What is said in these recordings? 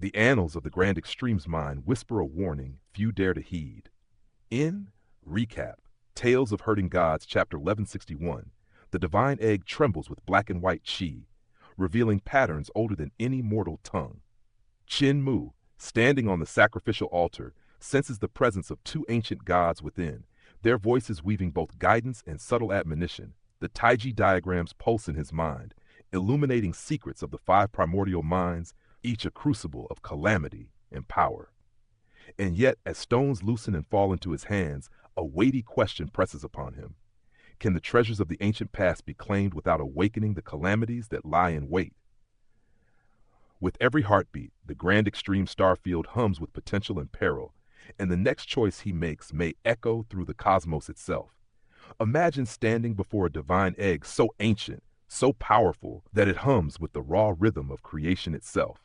The annals of the Grand Extremes mind whisper a warning few dare to heed. In Recap, Tales of Hurting Gods, Chapter 1161, the divine egg trembles with black and white chi, revealing patterns older than any mortal tongue. Qin Mu, standing on the sacrificial altar, senses the presence of two ancient gods within, their voices weaving both guidance and subtle admonition. The taiji diagrams pulse in his mind, illuminating secrets of the five primordial minds, each a crucible of calamity and power. And yet, as stones loosen and fall into his hands, a weighty question presses upon him. Can the treasures of the ancient past be claimed without awakening the calamities that lie in wait? With every heartbeat, the Grand Extreme starfield hums with potential and peril, and the next choice he makes may echo through the cosmos itself. Imagine standing before a divine egg so ancient, so powerful, that it hums with the raw rhythm of creation itself.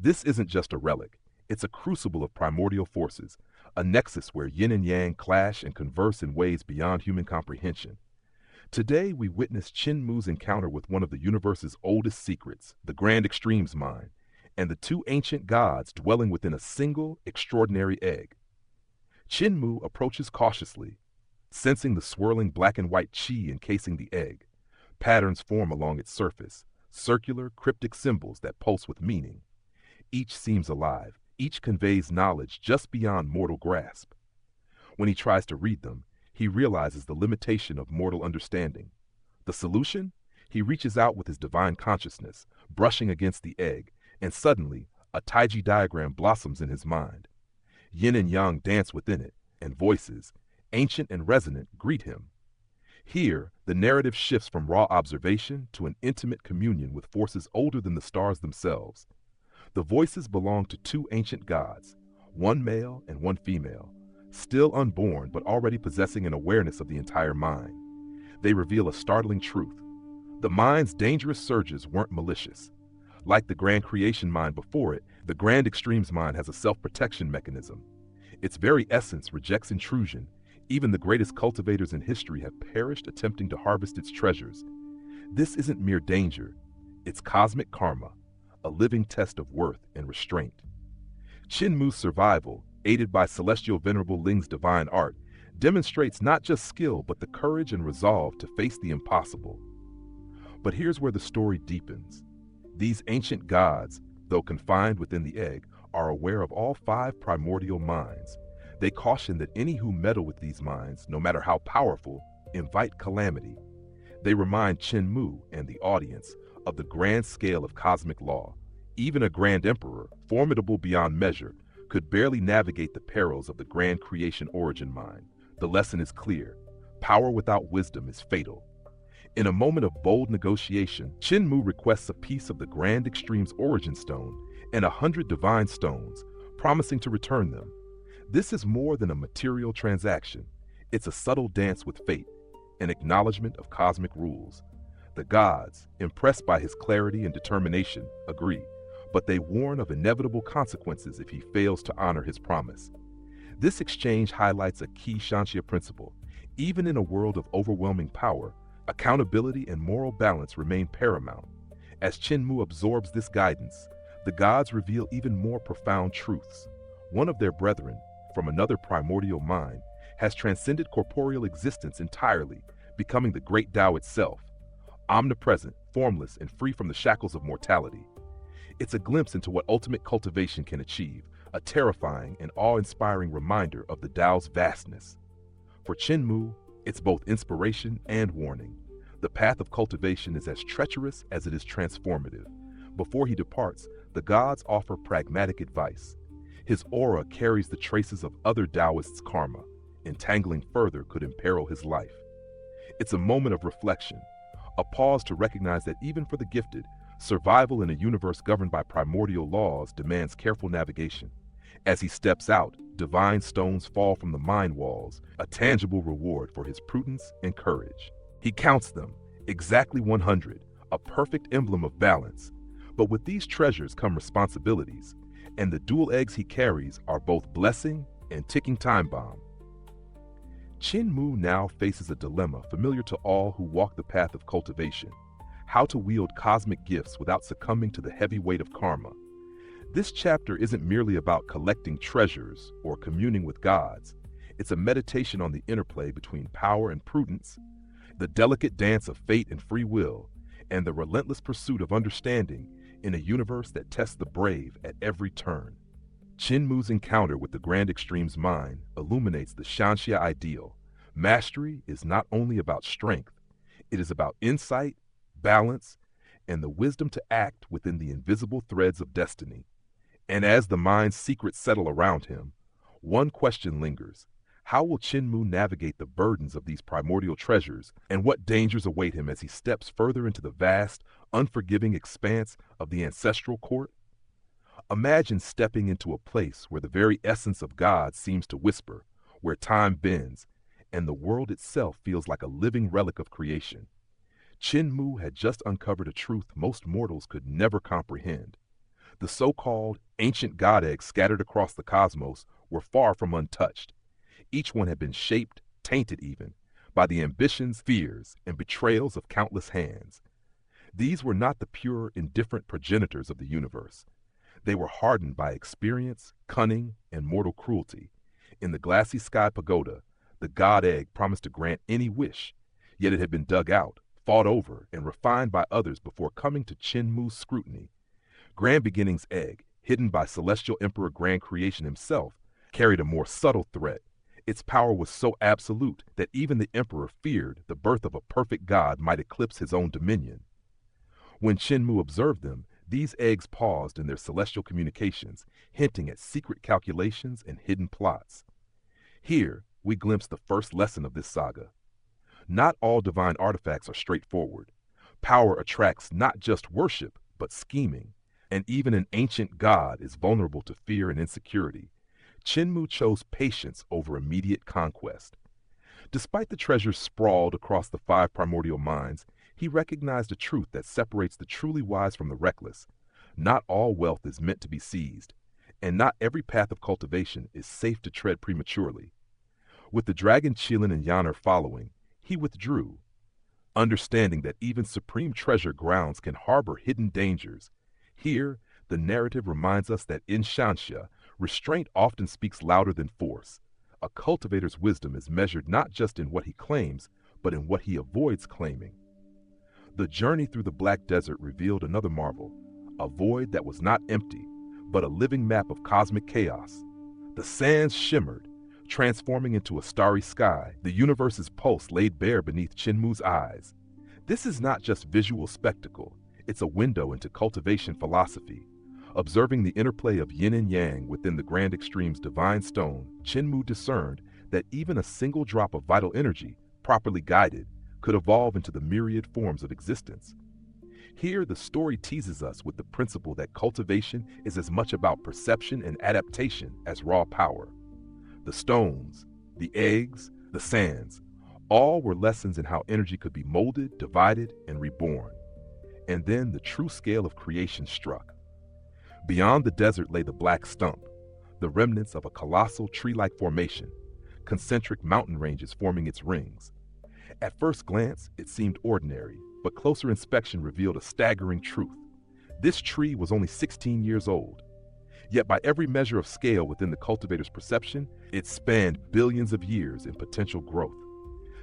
This isn't just a relic. It's a crucible of primordial forces, a nexus where yin and yang clash and converse in ways beyond human comprehension. Today, we witness Qin Mu's encounter with one of the universe's oldest secrets, the Grand Extremes mind, and the two ancient gods dwelling within a single, extraordinary egg. Qin Mu approaches cautiously, sensing the swirling black and white chi encasing the egg. Patterns form along its surface, circular, cryptic symbols that pulse with meaning. Each seems alive. Each conveys knowledge just beyond mortal grasp. When he tries to read them, he realizes the limitation of mortal understanding. The solution? He reaches out with his divine consciousness, brushing against the egg, and suddenly, a taiji diagram blossoms in his mind. Yin and yang dance within it, and voices, ancient and resonant, greet him. Here, the narrative shifts from raw observation to an intimate communion with forces older than the stars themselves. The voices belong to two ancient gods, one male and one female, still unborn but already possessing an awareness of the entire mind. They reveal a startling truth. The mind's dangerous surges weren't malicious. Like the grand creation mind before it, the Grand Extremes mind has a self-protection mechanism. Its very essence rejects intrusion. Even the greatest cultivators in history have perished attempting to harvest its treasures. This isn't mere danger, it's cosmic karma, a living test of worth and restraint. Qin Mu's survival, aided by Celestial Venerable Ling's divine art, demonstrates not just skill but the courage and resolve to face the impossible. But here's where the story deepens. These ancient gods, though confined within the egg, are aware of all five primordial minds. They caution that any who meddle with these minds, no matter how powerful, invite calamity. They remind Qin Mu and the audience of the grand scale of cosmic law. Even a grand emperor, formidable beyond measure, could barely navigate the perils of the grand creation origin mind. The lesson is clear. Power without wisdom is fatal. In a moment of bold negotiation, Qin Mu requests a piece of the Grand Extremes origin stone and 100 divine stones, promising to return them. This is more than a material transaction. It's a subtle dance with fate, an acknowledgement of cosmic rules. The gods, impressed by his clarity and determination, agree, but they warn of inevitable consequences if he fails to honor his promise. This exchange highlights a key Shanxia principle. Even in a world of overwhelming power, accountability and moral balance remain paramount. As Qin Mu absorbs this guidance, the gods reveal even more profound truths. One of their brethren, from another primordial mind, has transcended corporeal existence entirely, becoming the great Tao itself. Omnipresent, formless, and free from the shackles of mortality. It's a glimpse into what ultimate cultivation can achieve, a terrifying and awe-inspiring reminder of the Tao's vastness. For Qin Mu, it's both inspiration and warning. The path of cultivation is as treacherous as it is transformative. Before he departs, the gods offer pragmatic advice. His aura carries the traces of other Taoists' karma. Entangling further could imperil his life. It's a moment of reflection, a pause to recognize that even for the gifted, survival in a universe governed by primordial laws demands careful navigation. As he steps out, divine stones fall from the mind walls, a tangible reward for his prudence and courage. He counts them, exactly 100, a perfect emblem of balance. But with these treasures come responsibilities, and the dual eggs he carries are both blessing and ticking time bomb. Qin Mu now faces a dilemma familiar to all who walk the path of cultivation: how to wield cosmic gifts without succumbing to the heavy weight of karma. This chapter isn't merely about collecting treasures or communing with gods. It's a meditation on the interplay between power and prudence, the delicate dance of fate and free will, and the relentless pursuit of understanding in a universe that tests the brave at every turn. Qin Mu's encounter with the Grand Extreme's mind illuminates the Shanxia ideal. Mastery is not only about strength, it is about insight, balance, and the wisdom to act within the invisible threads of destiny. And as the mind's secrets settle around him, one question lingers. How will Qin Mu navigate the burdens of these primordial treasures, and what dangers await him as he steps further into the vast, unforgiving expanse of the ancestral court? Imagine stepping into a place where the very essence of God seems to whisper, where time bends, and the world itself feels like a living relic of creation. Qin Mu had just uncovered a truth most mortals could never comprehend. The so-called ancient god eggs scattered across the cosmos were far from untouched. Each one had been shaped, tainted even, by the ambitions, fears, and betrayals of countless hands. These were not the pure, indifferent progenitors of the universe. They were hardened by experience, cunning, and mortal cruelty. In the glassy sky pagoda, the god egg promised to grant any wish, yet it had been dug out, fought over, and refined by others before coming to Qin Mu's scrutiny. Grand Beginning's egg, hidden by Celestial Emperor Grand Creation himself, carried a more subtle threat. Its power was so absolute that even the emperor feared the birth of a perfect god might eclipse his own dominion. When Qin Mu observed them, these eggs paused in their celestial communications, hinting at secret calculations and hidden plots. Here, we glimpse the first lesson of this saga. Not all divine artifacts are straightforward. Power attracts not just worship, but scheming, and even an ancient god is vulnerable to fear and insecurity. Qin Mu chose patience over immediate conquest. Despite the treasures sprawled across the 5 primordial mines, he recognized a truth that separates the truly wise from the reckless. Not all wealth is meant to be seized, and not every path of cultivation is safe to tread prematurely. With the dragon Qilin and Yanar following, he withdrew, understanding that even supreme treasure grounds can harbor hidden dangers. Here, the narrative reminds us that in Shanxia, restraint often speaks louder than force. A cultivator's wisdom is measured not just in what he claims, but in what he avoids claiming. The journey through the Black Desert revealed another marvel, a void that was not empty, but a living map of cosmic chaos. The sands shimmered, transforming into a starry sky, the universe's pulse laid bare beneath Qin Mu's eyes. This is not just visual spectacle, it's a window into cultivation philosophy. Observing the interplay of yin and yang within the Grand Extreme's divine stone, Qin Mu discerned that even a single drop of vital energy, properly guided, could evolve into the myriad forms of existence. Here, the story teases us with the principle that cultivation is as much about perception and adaptation as raw power. The stones, the eggs, the sands, all were lessons in how energy could be molded, divided, and reborn. And then the true scale of creation struck. Beyond the desert lay the black stump, the remnants of a colossal tree-like formation, concentric mountain ranges forming its rings. At first glance, it seemed ordinary, but closer inspection revealed a staggering truth. This tree was only 16 years old. Yet by every measure of scale within the cultivator's perception, it spanned billions of years in potential growth.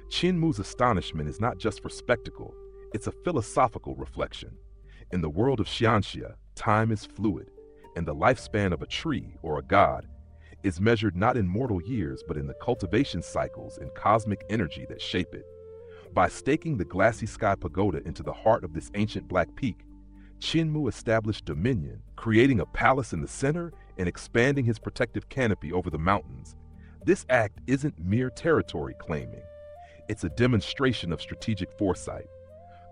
Qin Mu's astonishment is not just for spectacle, it's a philosophical reflection. In the world of Xianxia, time is fluid, and the lifespan of a tree or a god is measured not in mortal years but in the cultivation cycles and cosmic energy that shape it. By staking the glassy sky pagoda into the heart of this ancient black peak, Qin Mu established dominion, creating a palace in the center and expanding his protective canopy over the mountains. This act isn't mere territory claiming. It's a demonstration of strategic foresight.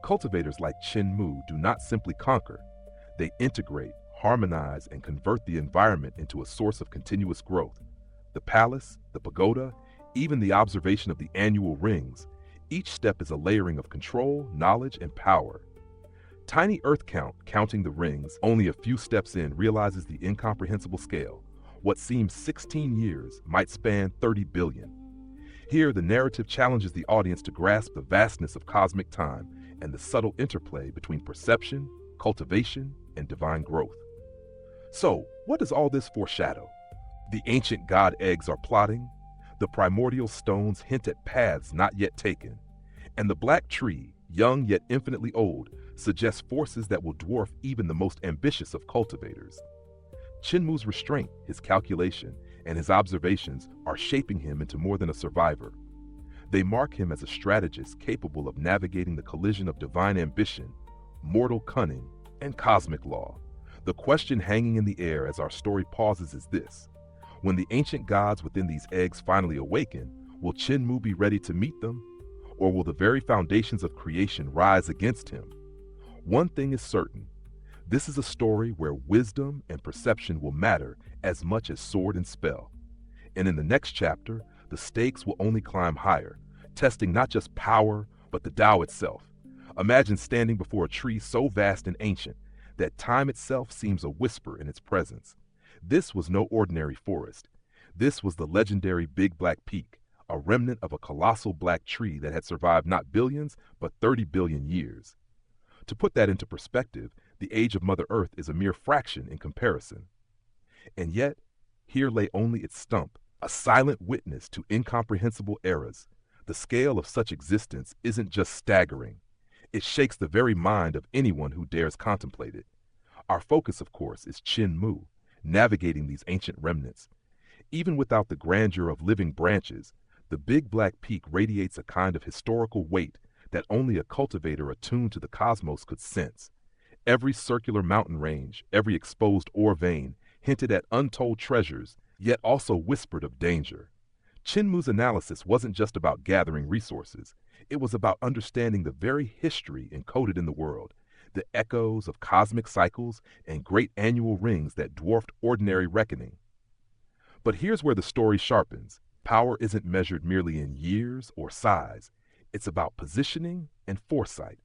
Cultivators like Qin Mu do not simply conquer. They integrate, harmonize, and convert the environment into a source of continuous growth. The palace, the pagoda, even the observation of the annual rings, each step is a layering of control, knowledge, and power. Tiny Earth Count, counting the rings, only a few steps in, realizes the incomprehensible scale. What seems 16 years might span 30 billion. Here, the narrative challenges the audience to grasp the vastness of cosmic time and the subtle interplay between perception, cultivation, and divine growth. So, what does all this foreshadow? The ancient god eggs are plotting, the primordial stones hint at paths not yet taken, and the black tree, young yet infinitely old, suggests forces that will dwarf even the most ambitious of cultivators. Qin Mu's restraint, his calculation, and his observations are shaping him into more than a survivor. They mark him as a strategist capable of navigating the collision of divine ambition, mortal cunning, and cosmic law. The question hanging in the air as our story pauses is this: when the ancient gods within these eggs finally awaken, will Qin Mu be ready to meet them? Or will the very foundations of creation rise against him? One thing is certain: this is a story where wisdom and perception will matter as much as sword and spell. And in the next chapter, the stakes will only climb higher, testing not just power, but the Tao itself. Imagine standing before a tree so vast and ancient that time itself seems a whisper in its presence. This was no ordinary forest. This was the legendary Big Black Peak, a remnant of a colossal black tree that had survived not billions, but 30 billion years. To put that into perspective, the age of Mother Earth is a mere fraction in comparison. And yet, here lay only its stump, a silent witness to incomprehensible eras. The scale of such existence isn't just staggering. It shakes the very mind of anyone who dares contemplate it. Our focus, of course, is Qin Mu, navigating these ancient remnants. Even without the grandeur of living branches, the Big Black Peak radiates a kind of historical weight that only a cultivator attuned to the cosmos could sense. Every circular mountain range, every exposed ore vein, hinted at untold treasures, yet also whispered of danger. Qin Mu's analysis wasn't just about gathering resources. It was about understanding the very history encoded in the world, the echoes of cosmic cycles and great annual rings that dwarfed ordinary reckoning. But here's where the story sharpens. Power isn't measured merely in years or size. It's about positioning and foresight.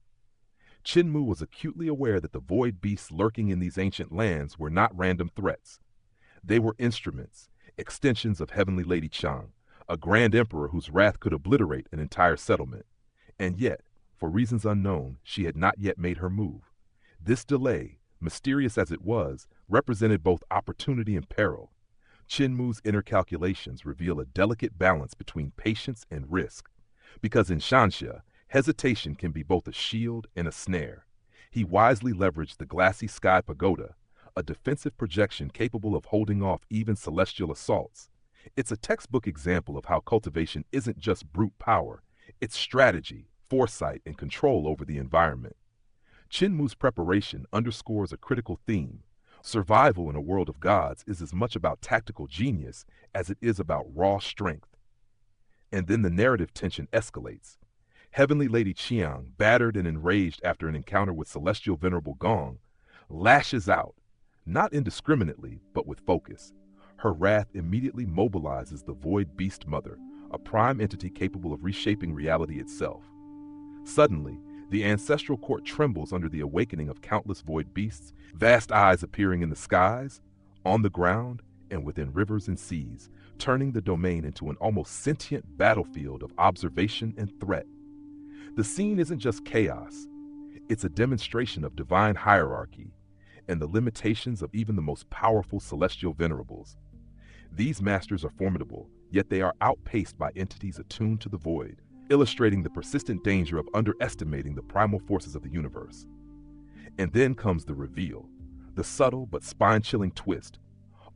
Qin Mu was acutely aware that the void beasts lurking in these ancient lands were not random threats. They were instruments, extensions of Heavenly Lady Chang, a grand emperor whose wrath could obliterate an entire settlement. And yet, for reasons unknown, she had not yet made her move. This delay, mysterious as it was, represented both opportunity and peril. Qin Mu's inner calculations reveal a delicate balance between patience and risk. Because in Shansha, hesitation can be both a shield and a snare. He wisely leveraged the glassy sky pagoda, a defensive projection capable of holding off even celestial assaults. It's a textbook example of how cultivation isn't just brute power, it's strategy, foresight, and control over the environment. Qin Mu's preparation underscores a critical theme. Survival in a world of gods is as much about tactical genius as it is about raw strength. And then the narrative tension escalates. Heavenly Lady Qiang, battered and enraged after an encounter with Celestial Venerable Gong, lashes out, not indiscriminately, but with focus. Her wrath immediately mobilizes the Void Beast Mother, a prime entity capable of reshaping reality itself. Suddenly, the ancestral court trembles under the awakening of countless void beasts, vast eyes appearing in the skies, on the ground, and within rivers and seas, turning the domain into an almost sentient battlefield of observation and threat. The scene isn't just chaos, it's a demonstration of divine hierarchy and the limitations of even the most powerful celestial venerables. These masters are formidable, yet they are outpaced by entities attuned to the void, illustrating the persistent danger of underestimating the primal forces of the universe. And then comes the reveal, the subtle but spine-chilling twist.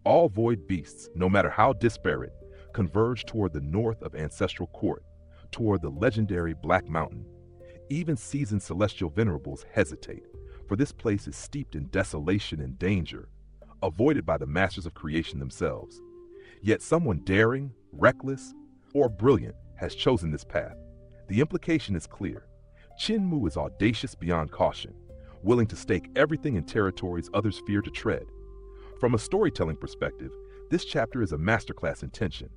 All void beasts, no matter how disparate, converge toward the north of Ancestral Court, toward the legendary Black Mountain. Even seasoned celestial venerables hesitate, for this place is steeped in desolation and danger, avoided by the masters of creation themselves. Yet someone daring, reckless, or brilliant has chosen this path. The implication is clear. Qin Mu is audacious beyond caution, willing to stake everything in territories others fear to tread. From a storytelling perspective, this chapter is a masterclass in tension.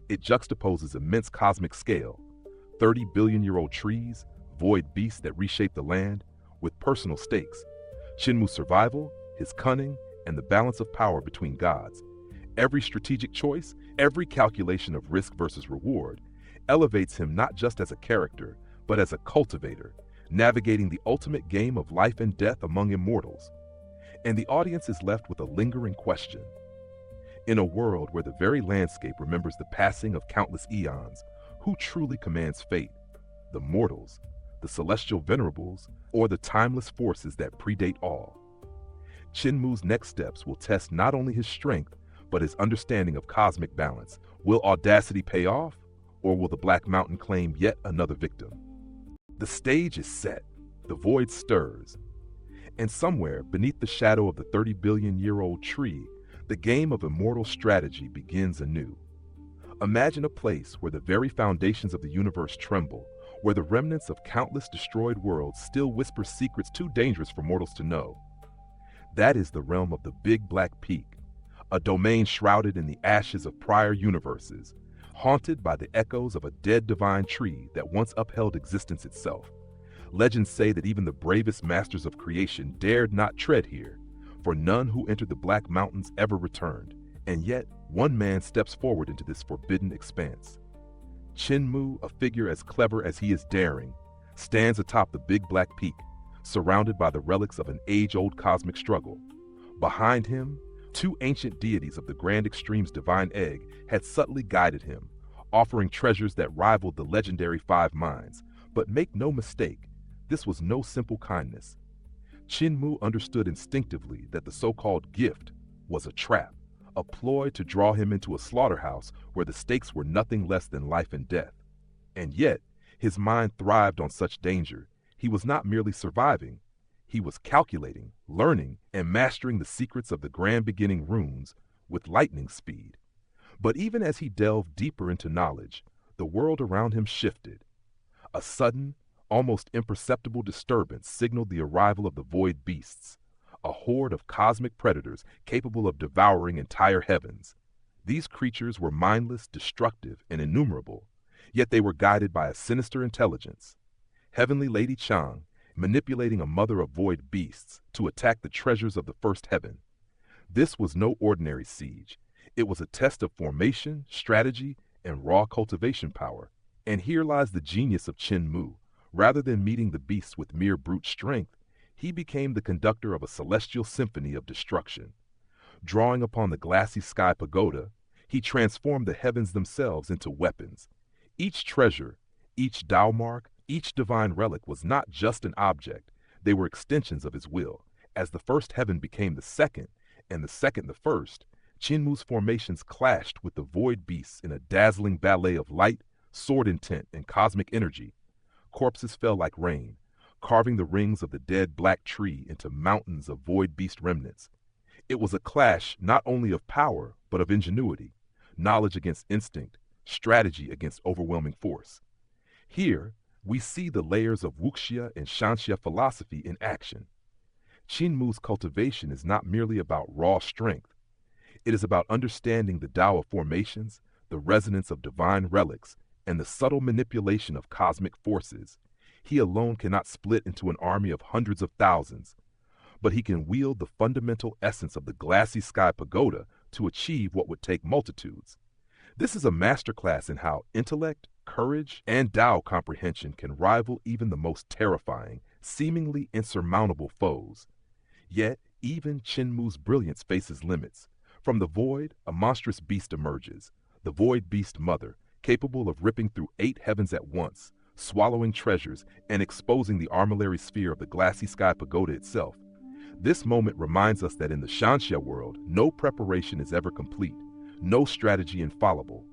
It juxtaposes immense cosmic scale, 30 billion-year-old trees, void beasts that reshape the land, with personal stakes. Qin Mu's survival, his cunning, and the balance of power between gods. Every strategic choice, every calculation of risk versus reward, elevates him not just as a character, but as a cultivator, navigating the ultimate game of life and death among immortals. and the audience is left with a lingering question. In a world where the very landscape remembers the passing of countless eons, who truly commands fate? The mortals, the celestial venerables, or the timeless forces that predate all? Qin Mu's next steps will test not only his strength, but his understanding of cosmic balance. Will audacity pay off, or will the Black Mountain claim yet another victim? The stage is set, the void stirs, and somewhere beneath the shadow of the 30-billion-year-old tree, the game of immortal strategy begins anew. Imagine a place where the very foundations of the universe tremble, where the remnants of countless destroyed worlds still whisper secrets too dangerous for mortals to know. That is the realm of the Big Black Peak, a domain shrouded in the ashes of prior universes, haunted by the echoes of a dead divine tree that once upheld existence itself. Legends say that even the bravest masters of creation dared not tread here, for none who entered the Black Mountains ever returned, and yet one man steps forward into this forbidden expanse. Qin Mu, a figure as clever as he is daring, stands atop the Big Black Peak, surrounded by the relics of an age-old cosmic struggle. Behind him, two ancient deities of the Grand Extreme's divine egg had subtly guided him, offering treasures that rivaled the legendary Five Minds. But make no mistake, this was no simple kindness. Qin Mu understood instinctively that the so-called gift was a trap, a ploy to draw him into a slaughterhouse where the stakes were nothing less than life and death. And yet, his mind thrived on such danger. He was not merely surviving, he was calculating, learning, and mastering the secrets of the grand beginning runes with lightning speed. But even as he delved deeper into knowledge, the world around him shifted. A sudden, almost imperceptible disturbance signaled the arrival of the void beasts, a horde of cosmic predators capable of devouring entire heavens. These creatures were mindless, destructive, and innumerable, yet they were guided by a sinister intelligence. Heavenly Lady Chang, manipulating a mother of void beasts to attack the treasures of the first heaven. This was no ordinary siege. It was a test of formation, strategy, and raw cultivation power. And here lies the genius of Qin Mu. Rather than meeting the beasts with mere brute strength, he became the conductor of a celestial symphony of destruction. Drawing upon the glassy sky pagoda, he transformed the heavens themselves into weapons. Each treasure, each Tao mark, each divine relic was not just an object, they were extensions of his will. As the first heaven became the second, and the second the first, Qin Mu's formations clashed with the void beasts in a dazzling ballet of light, sword intent, and cosmic energy. Corpses fell like rain, carving the rings of the dead black tree into mountains of void beast remnants. It was a clash not only of power, but of ingenuity, knowledge against instinct, strategy against overwhelming force. Here, we see the layers of wuxia and shanxia philosophy in action. Qin Mu's cultivation is not merely about raw strength. It is about understanding the Tao of formations, the resonance of divine relics, and the subtle manipulation of cosmic forces. He alone cannot split into an army of hundreds of thousands, but he can wield the fundamental essence of the glassy sky pagoda to achieve what would take multitudes. This is a masterclass in how intellect, courage, and Tao comprehension can rival even the most terrifying, seemingly insurmountable foes. Yet, even Qin Mu's brilliance faces limits. From the void, a monstrous beast emerges, the void beast mother, capable of ripping through 8 heavens at once, swallowing treasures, and exposing the armillary sphere of the glassy sky pagoda itself. This moment reminds us that in the Shanxia world, no preparation is ever complete, no strategy infallible.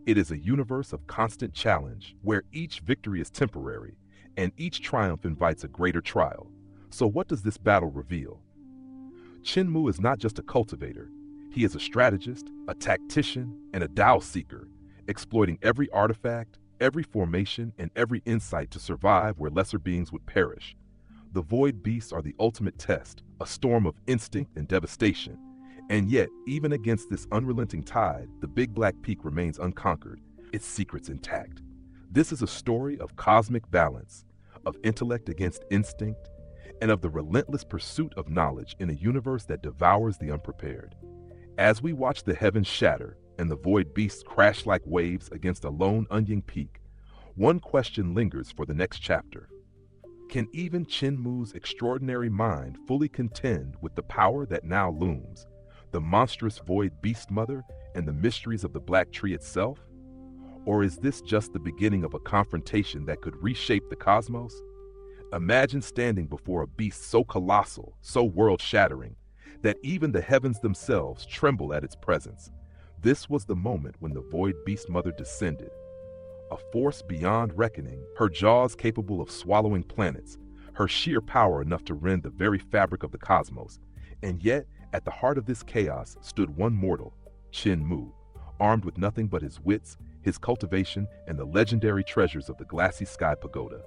It is a universe of constant challenge, where each victory is temporary, and each triumph invites a greater trial. So what does this battle reveal? Qin Mu is not just a cultivator. He is a strategist, a tactician, and a Tao seeker, exploiting every artifact, every formation, and every insight to survive where lesser beings would perish. The void beasts are the ultimate test, a storm of instinct and devastation. And yet, even against this unrelenting tide, the Big Black Peak remains unconquered, its secrets intact. This is a story of cosmic balance, of intellect against instinct, and of the relentless pursuit of knowledge in a universe that devours the unprepared. As we watch the heavens shatter and the void beasts crash like waves against a lone onion peak, one question lingers for the next chapter. Can even Qin Mu's extraordinary mind fully contend with the power that now looms, the monstrous void beast mother and the mysteries of the Black Tree itself? Or is this just the beginning of a confrontation that could reshape the cosmos? Imagine standing before a beast so colossal, so world-shattering, that even the heavens themselves tremble at its presence. This was the moment when the void beast mother descended. A force beyond reckoning, her jaws capable of swallowing planets, her sheer power enough to rend the very fabric of the cosmos. And yet, at the heart of this chaos stood one mortal, Qin Mu, armed with nothing but his wits, his cultivation, and the legendary treasures of the glassy sky pagoda.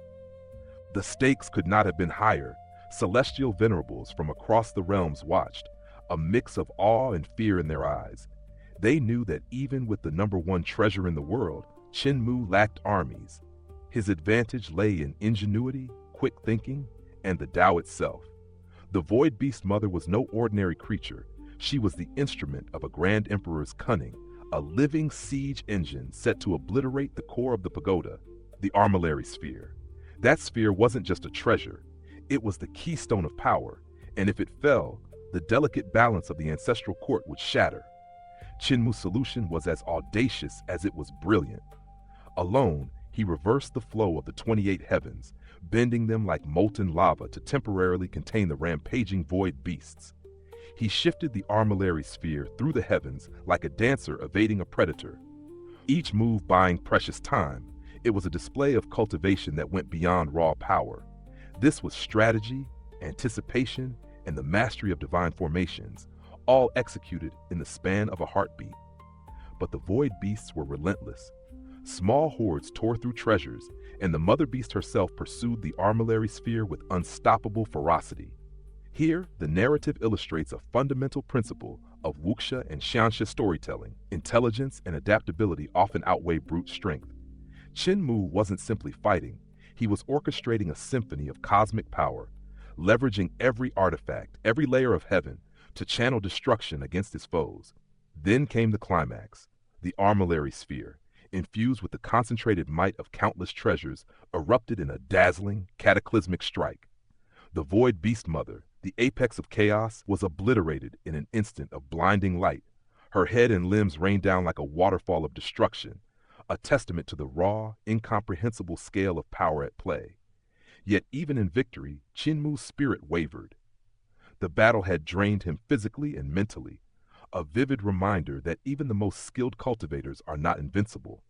The stakes could not have been higher. Celestial venerables from across the realms watched, a mix of awe and fear in their eyes. They knew that even with the number one treasure in the world, Qin Mu lacked armies. His advantage lay in ingenuity, quick thinking, and the Tao itself. The Void Beast Mother was no ordinary creature. She was the instrument of a Grand Emperor's cunning, a living siege engine set to obliterate the core of the pagoda, the armillary sphere. That sphere wasn't just a treasure. It was the keystone of power, and if it fell, the delicate balance of the ancestral court would shatter. Qin Mu's solution was as audacious as it was brilliant. Alone, he reversed the flow of the 28 heavens, bending them like molten lava to temporarily contain the rampaging void beasts. He shifted the armillary sphere through the heavens like a dancer evading a predator. Each move buying precious time, it was a display of cultivation that went beyond raw power. This was strategy, anticipation, and the mastery of divine formations, all executed in the span of a heartbeat. But the void beasts were relentless. Small hordes tore through treasures, and the mother beast herself pursued the armillary sphere with unstoppable ferocity. Here, the narrative illustrates a fundamental principle of wuxia and xianxia storytelling. Intelligence and adaptability often outweigh brute strength. Qin Mu wasn't simply fighting, he was orchestrating a symphony of cosmic power, leveraging every artifact, every layer of heaven, to channel destruction against his foes. Then came the climax, the armillary sphere, infused with the concentrated might of countless treasures, erupted in a dazzling, cataclysmic strike. The Void Beast Mother, the apex of chaos, was obliterated in an instant of blinding light. Her head and limbs rained down like a waterfall of destruction, a testament to the raw, incomprehensible scale of power at play. Yet even in victory, Qin Mu's spirit wavered. The battle had drained him physically and mentally, a vivid reminder that even the most skilled cultivators are not invincible.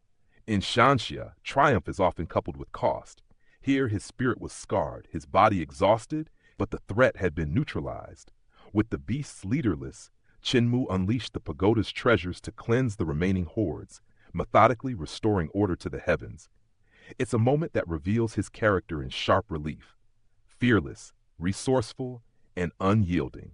In xianxia, triumph is often coupled with cost. Here his spirit was scarred, his body exhausted, but the threat had been neutralized. With the beasts leaderless, Qin Mu unleashed the pagoda's treasures to cleanse the remaining hordes, methodically restoring order to the heavens. It's a moment that reveals his character in sharp relief, fearless, resourceful, and unyielding.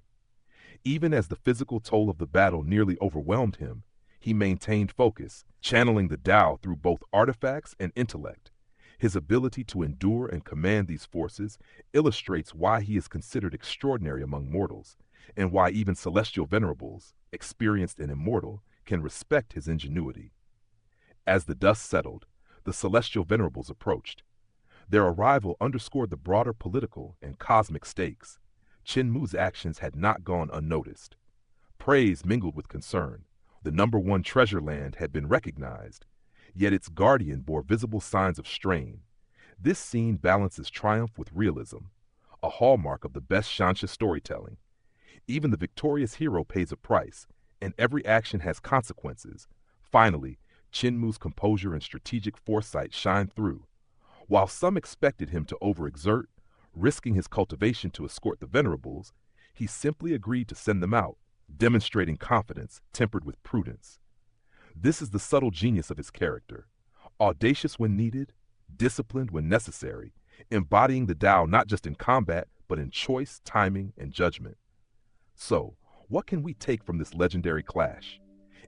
Even as the physical toll of the battle nearly overwhelmed him, he maintained focus, channeling the Tao through both artifacts and intellect. His ability to endure and command these forces illustrates why he is considered extraordinary among mortals, and why even celestial venerables, experienced and immortal, can respect his ingenuity. As the dust settled, the celestial venerables approached. Their arrival underscored the broader political and cosmic stakes. Qin Mu's actions had not gone unnoticed. Praise mingled with concern. The number one treasure land had been recognized, yet its guardian bore visible signs of strain. This scene balances triumph with realism, a hallmark of the best xianxia storytelling. Even the victorious hero pays a price, and every action has consequences. Finally, Qin Mu's composure and strategic foresight shine through. While some expected him to overexert, risking his cultivation to escort the venerables, he simply agreed to send them out, demonstrating confidence tempered with prudence. This is the subtle genius of his character, audacious when needed, disciplined when necessary, embodying the Tao not just in combat, but in choice, timing, and judgment. So, what can we take from this legendary clash?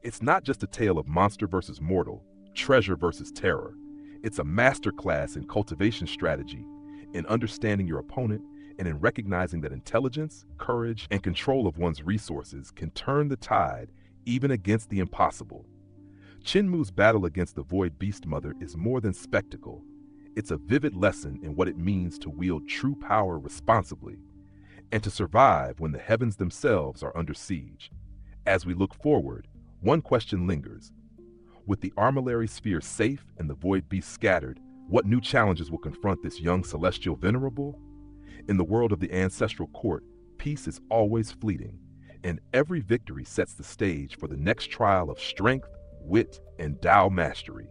It's not just a tale of monster versus mortal, treasure versus terror. It's a masterclass in cultivation strategy, in understanding your opponent, and in recognizing that intelligence, courage, and control of one's resources can turn the tide even against the impossible. Qin Mu's battle against the Void Beast Mother is more than spectacle. It's a vivid lesson in what it means to wield true power responsibly and to survive when the heavens themselves are under siege. As we look forward, one question lingers. With the armillary sphere safe and the void beasts scattered, what new challenges will confront this young celestial venerable? In the world of the ancestral court, peace is always fleeting, and every victory sets the stage for the next trial of strength, wit, and Tao mastery.